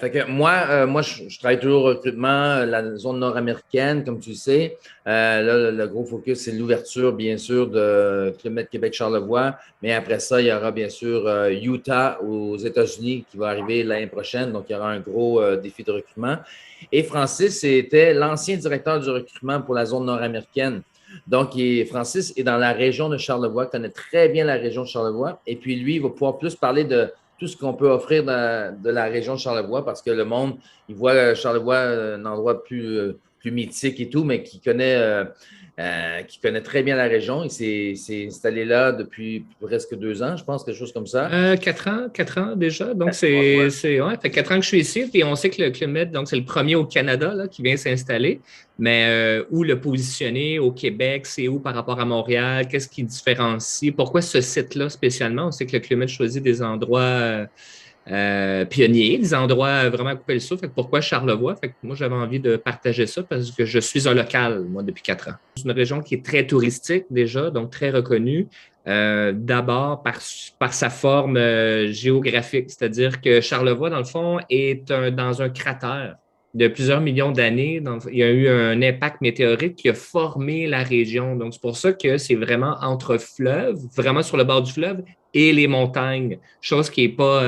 Fait que moi, je travaille toujours au recrutement, la zone nord-américaine, comme tu le sais. Là, le gros focus, c'est l'ouverture, bien sûr, de Club Med Québec-Charlevoix. Mais après ça, il y aura bien sûr Utah aux États-Unis qui va arriver l'année prochaine. Donc, il y aura un gros défi de recrutement. Et Francis était l'ancien directeur du recrutement pour la zone nord-américaine. Donc, Francis est dans la région de Charlevoix, connaît très bien la région de Charlevoix. Et puis, lui, il va pouvoir plus parler de tout ce qu'on peut offrir de la région de Charlevoix parce que le monde, il voit Charlevoix un endroit plus mythique et tout, mais qui connaît très bien la région. Il s'est installé là depuis presque 2 ans, je pense, quelque chose comme ça. 4 ans déjà. Donc, Ouais. ouais, ça fait 4 ans que je suis ici. Puis on sait que le Club Med, donc c'est le premier au Canada là, qui vient s'installer. Mais où le positionner au Québec, c'est où par rapport à Montréal? Qu'est-ce qui différencie? Pourquoi ce site-là spécialement? On sait que le Club Med choisit des endroits pionniers, des endroits vraiment à couper le souffle. Fait que pourquoi Charlevoix? Fait que moi, j'avais envie de partager ça parce que je suis un local, moi, depuis 4 ans. C'est une région qui est très touristique déjà, donc très reconnue. D'abord par sa forme géographique, c'est-à-dire que Charlevoix, dans le fond, est dans un cratère de plusieurs millions d'années. Il y a eu un impact météorique qui a formé la région. Donc, c'est pour ça que c'est vraiment entre fleuves, vraiment sur le bord du fleuve, et les montagnes. Chose qui est pas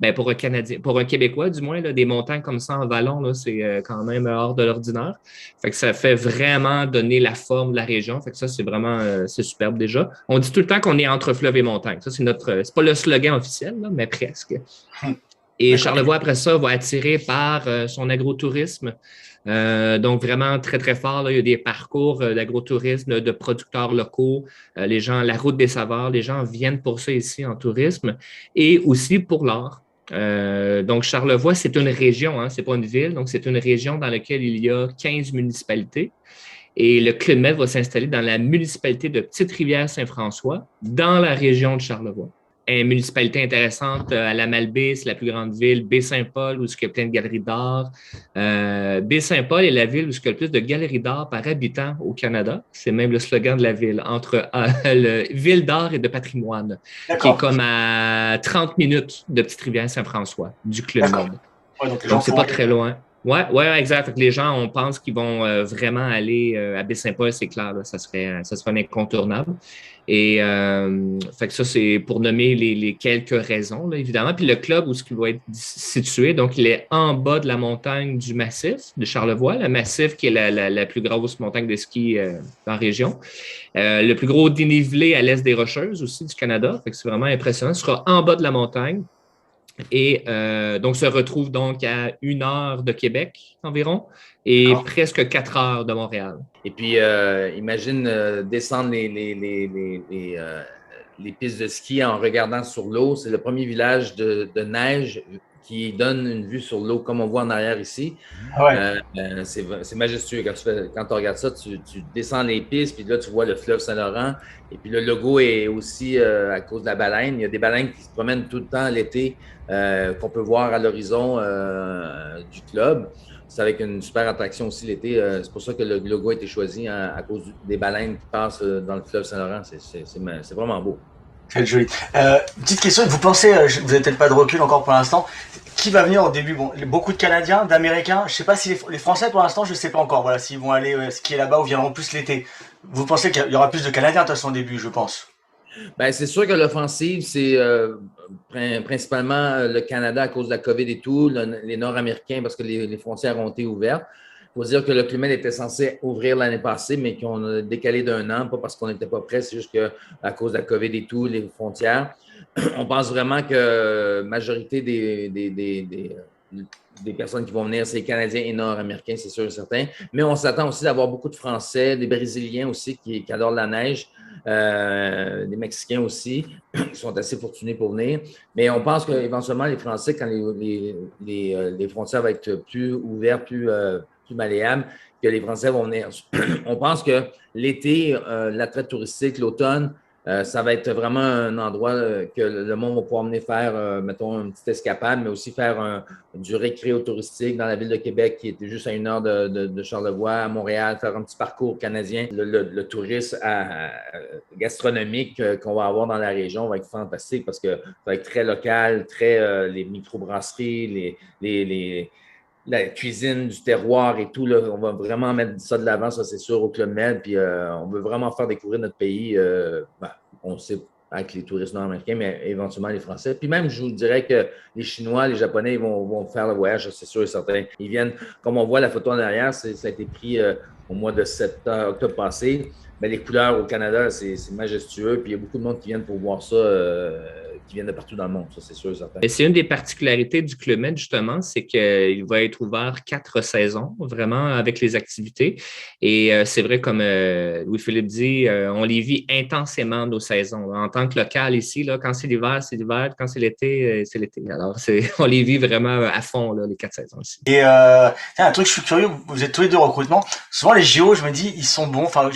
ben pour un Canadien, pour un Québécois, du moins, là, des montagnes comme ça en vallon, là, c'est quand même hors de l'ordinaire. Fait que ça fait vraiment donner la forme de la région. Fait que ça, c'est vraiment c'est superbe déjà. On dit tout le temps qu'on est entre fleuve et montagne. Ça, c'est pas le slogan officiel, là, mais presque. Et D'accord. Charlevoix, après ça, va attirer par son agrotourisme. Donc, vraiment très, très fort. Là, il y a des parcours d'agrotourisme, de producteurs locaux. Les gens, la route des saveurs, les gens viennent pour ça ici en tourisme et aussi pour l'art. Donc, Charlevoix, c'est une région, hein, c'est pas une ville. Donc, c'est une région dans laquelle il y a 15 municipalités. Et le Club Med va s'installer dans la municipalité de Petite-Rivière-Saint-François, dans la région de Charlevoix. Une municipalité intéressante à la Malbaie, c'est la plus grande ville. Baie-Saint-Paul, où il y a plein de galeries d'art. Baie-Saint-Paul est la ville où il y a le plus de galeries d'art par habitant au Canada. C'est même le slogan de la ville, entre ville d'art et de patrimoine, qui est D'accord. comme à 30 minutes de Petite-Rivière-Saint-François, du Club D'accord. Med. Ouais, donc les gens Donc, c'est font pas aller. très loin. Ouais, ouais, exact. Fait que les gens, on pense qu'ils vont vraiment aller à Baie-Saint-Paul, c'est clair, là, ça serait un incontournable. Et fait que ça, c'est pour nommer les quelques raisons, là, évidemment. Puis le club où ce qui va être situé, donc il est en bas de la montagne du Massif de Charlevoix, le Massif qui est la plus grosse montagne de ski dans la région. Le plus gros dénivelé à l'est des Rocheuses aussi du Canada. Fait que c'est vraiment impressionnant. Ce sera en bas de la montagne. Et donc, se retrouve donc à 1 heure de Québec environ et D'accord. presque 4 heures de Montréal. Et puis, imagine descendre les pistes de ski en regardant sur l'eau. C'est le premier village de neige qui donne une vue sur l'eau, comme on voit en arrière ici. Ah ouais. C'est majestueux. Quand tu regardes ça, tu descends les pistes, puis là, tu vois le fleuve Saint-Laurent. Et puis, le logo est aussi à cause de la baleine. Il y a des baleines qui se promènent tout le temps l'été, qu'on peut voir à l'horizon du club. C'est avec une super attraction aussi l'été. C'est pour ça que le logo a été choisi à cause des baleines qui passent dans le fleuve Saint-Laurent. C'est vraiment beau. C'est joli. Petite question, vous pensez, vous n'avez peut-être pas de recul encore pour l'instant, qui va venir au début? Bon, beaucoup de Canadiens, d'Américains. Je sais pas si les Français pour l'instant, je sais pas encore. Voilà, s'ils vont aller skier là-bas ou viendront plus l'été. Vous pensez qu'il y aura plus de Canadiens de toute façon au début, je pense. Ben, c'est sûr que l'offensive, c'est principalement le Canada à cause de la COVID et tout, les Nord-Américains parce que les frontières ont été ouvertes. Il faut dire que le Club Med était censé ouvrir l'année passée, mais qu'on a décalé d'un an, pas parce qu'on n'était pas prêt, c'est juste qu'à cause de la COVID et tout, les frontières. On pense vraiment que la majorité des personnes qui vont venir, c'est Canadiens et Nord-Américains, c'est sûr et certain. Mais on s'attend aussi d'avoir beaucoup de Français, des Brésiliens aussi qui adorent la neige. Des Mexicains aussi, qui sont assez fortunés pour venir. Mais on pense qu'éventuellement, les Français, quand les frontières vont être plus ouvertes, plus malléables, que les Français vont venir. On pense que l'été, l'attrait touristique, l'automne, Ça va être vraiment un endroit que le monde va pouvoir venir faire, mettons, une petite escapade, mais aussi faire du récréo touristique dans la ville de Québec, qui était juste à 1 heure de Charlevoix, à Montréal, faire un petit parcours canadien. Le tourisme gastronomique qu'on va avoir dans la région va être fantastique parce que ça va être très local, très les microbrasseries, la cuisine du terroir et tout, là, on va vraiment mettre ça de l'avant, ça c'est sûr, au Club Med. Puis on veut vraiment faire découvrir notre pays. On sait avec les touristes nord-américains, mais éventuellement les Français. Puis même, je vous dirais que les Chinois, les Japonais, ils vont faire le voyage, c'est sûr et certain. Ils viennent, comme on voit la photo en arrière, ça a été pris au mois de octobre passé. Mais les couleurs au Canada, c'est majestueux. Puis il y a beaucoup de monde qui viennent pour voir ça, qui viennent de partout dans le monde, ça c'est sûr et certain. Et c'est une des particularités du Club Med, justement, c'est qu'il va être ouvert 4 saisons, vraiment, avec les activités. Et c'est vrai, comme Louis-Philippe dit, on les vit intensément, nos saisons. En tant que local ici, là, quand c'est l'hiver, c'est l'hiver. Quand c'est l'été, c'est l'été. Alors, on les vit vraiment à fond, là, les 4 saisons ici. Et un truc, je suis curieux, vous êtes tous les deux recrutement. Souvent, les JO, je me dis, ils sont bons. Enfin,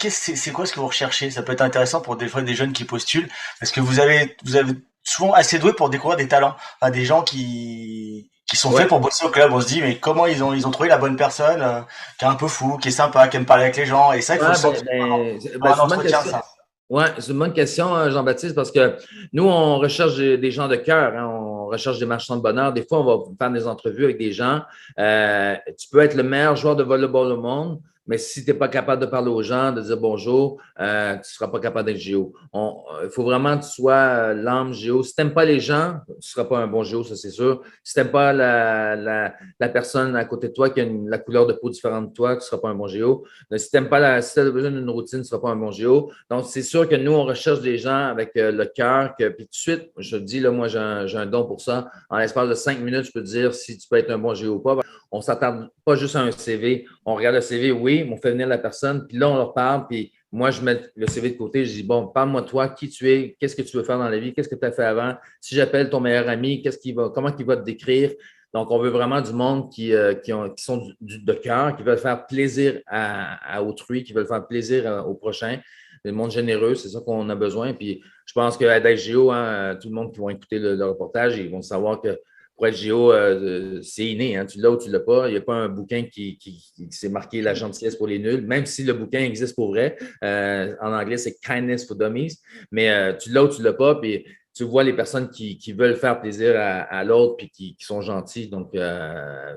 c'est quoi ce que vous recherchez? Ça peut être intéressant pour des fois des jeunes qui postulent, parce que vous avez souvent assez doué pour découvrir des talents, enfin, des gens qui sont faits pour bosser au club. On se dit, mais comment ils ont trouvé la bonne personne, qui est un peu fou, qui est sympa, qui aime parler avec les gens. Et ça, il faut le sentir un entretien, ça. Oui, c'est une bonne question, Jean-Baptiste, parce que nous, on recherche des gens de cœur, hein, on recherche des marchands de bonheur. Des fois, on va faire des entrevues avec des gens. Tu peux être le meilleur joueur de volleyball au monde, mais si tu n'es pas capable de parler aux gens, de dire bonjour, tu ne seras pas capable d'être géo. Il faut vraiment que tu sois l'âme géo. Si tu n'aimes pas les gens, tu ne seras pas un bon géo, ça c'est sûr. Si tu n'aimes pas la personne à côté de toi qui a la couleur de peau différente de toi, tu ne seras pas un bon géo. Mais si tu n'aimes pas si tu as besoin d'une routine, tu ne seras pas un bon géo. Donc, c'est sûr que nous, on recherche des gens avec le cœur. Puis tout de suite, je te dis, là, moi, j'ai un don pour ça. En l'espace de 5 minutes, je peux te dire si tu peux être un bon géo ou pas. On ne s'attarde pas juste à un CV. On regarde le CV, oui, mais on fait venir la personne, puis là, on leur parle, puis moi, je mets le CV de côté, je dis, bon, parle-moi de toi, qui tu es, qu'est-ce que tu veux faire dans la vie, qu'est-ce que tu as fait avant, si j'appelle ton meilleur ami, comment il va te décrire. Donc, on veut vraiment du monde qui sont de cœur, qui veulent faire plaisir à autrui, qui veulent faire plaisir au prochain. Le monde généreux, c'est ça qu'on a besoin. Puis, je pense qu'à Géo, hein, tout le monde qui va écouter le reportage, ils vont savoir que pour être géo, c'est inné. Hein? Tu l'as ou tu ne l'as pas. Il n'y a pas un bouquin qui s'est marqué la gentillesse pour les nuls, même si le bouquin existe pour vrai. En anglais, c'est Kindness for Dummies. Mais tu l'as ou tu ne l'as pas. Puis tu vois les personnes qui veulent faire plaisir à l'autre puis qui sont gentils. Donc,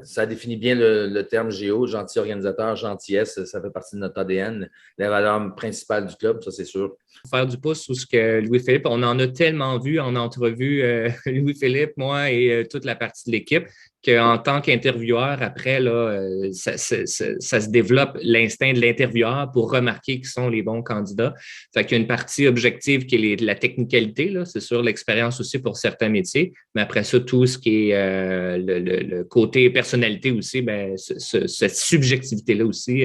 ça définit bien le terme géo, gentil organisateur, gentillesse. Ça fait partie de notre ADN, la valeur principale du club, ça c'est sûr. Faire du pouce sur ce que Louis-Philippe, on en a tellement vu en entrevue, Louis-Philippe, moi et toute la partie de l'équipe, qu'en tant qu'intervieweur, après, là, ça se développe l'instinct de l'intervieweur pour remarquer qui sont les bons candidats. Fait qu'il y a une partie objective qui est la technicalité, là, c'est sûr, l'expérience aussi pour certains métiers, mais après ça, tout ce qui est le côté personnalité aussi, ben, cette subjectivité-là aussi,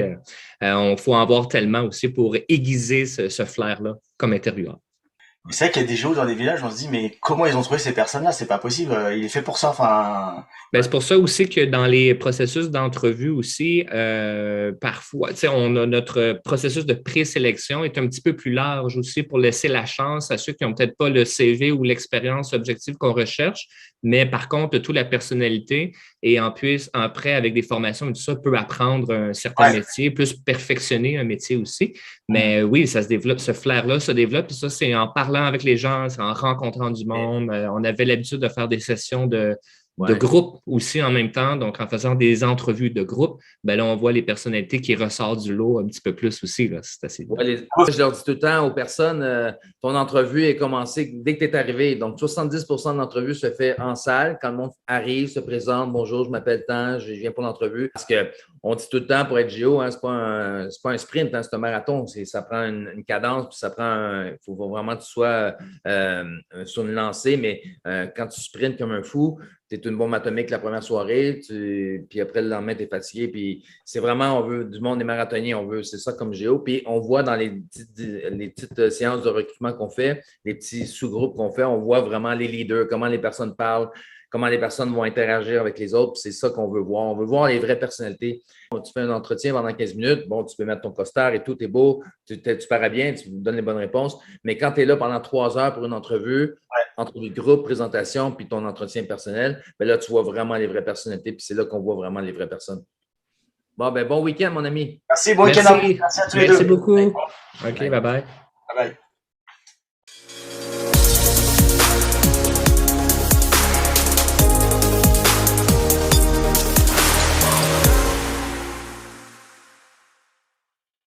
il faut en voir tellement aussi pour aiguiser ce flair-là comme intervieweur. C'est vrai qu'il y a des géos dans des villages, on se dit, mais comment ils ont trouvé ces personnes-là? C'est pas possible, il est fait pour ça. Enfin. Ben, c'est pour ça aussi que dans les processus d'entrevue aussi, parfois, on a notre processus de présélection est un petit peu plus large aussi pour laisser la chance à ceux qui n'ont peut-être pas le CV ou l'expérience objective qu'on recherche, mais par contre, toute la personnalité et après, avec des formations et tout ça, peut apprendre un certain métier, plus perfectionner un métier aussi. Mais oui, ça se développe, ce flair-là se développe, et ça, c'est en parlant avec les gens, c'est en rencontrant du monde. On avait l'habitude de faire des sessions de groupe aussi en même temps. Donc, en faisant des entrevues de groupe, ben là, on voit les personnalités qui ressortent du lot un petit peu plus aussi. Là. C'est assez bien. Je leur dis tout le temps aux personnes, ton entrevue est commencée dès que tu es arrivé. Donc, 70 de l'entrevue se fait en salle. Quand le monde arrive, se présente, bonjour, je m'appelle tant, je viens pour l'entrevue. Parce qu'on dit tout le temps pour être géo, hein, c'est pas un sprint, hein, c'est un marathon. Ça prend une cadence, puis ça prend il faut vraiment que tu sois sur une lancée, mais quand tu sprintes comme un fou, tu es une bombe atomique la première soirée, puis après le lendemain, tu es fatigué. Puis c'est vraiment, on veut du monde des marathoniens, c'est ça comme géo. Puis on voit dans les petites séances de recrutement qu'on fait, les petits sous-groupes qu'on fait, on voit vraiment les leaders, comment les personnes parlent, comment les personnes vont interagir avec les autres. C'est ça qu'on veut voir. On veut voir les vraies personnalités. Tu fais un entretien pendant 15 minutes, bon, tu peux mettre ton costard et tout est beau, tu parais bien, tu donnes les bonnes réponses. Mais quand tu es là pendant 3 heures pour une entrevue de groupe, présentation, puis ton entretien personnel, bien là, tu vois vraiment les vraies personnalités, puis c'est là qu'on voit vraiment les vraies personnes. Bon, ben bon week-end, mon ami. Merci, bon week-end. Merci à tous les deux. Merci beaucoup. OK, bye bye. Bye bye.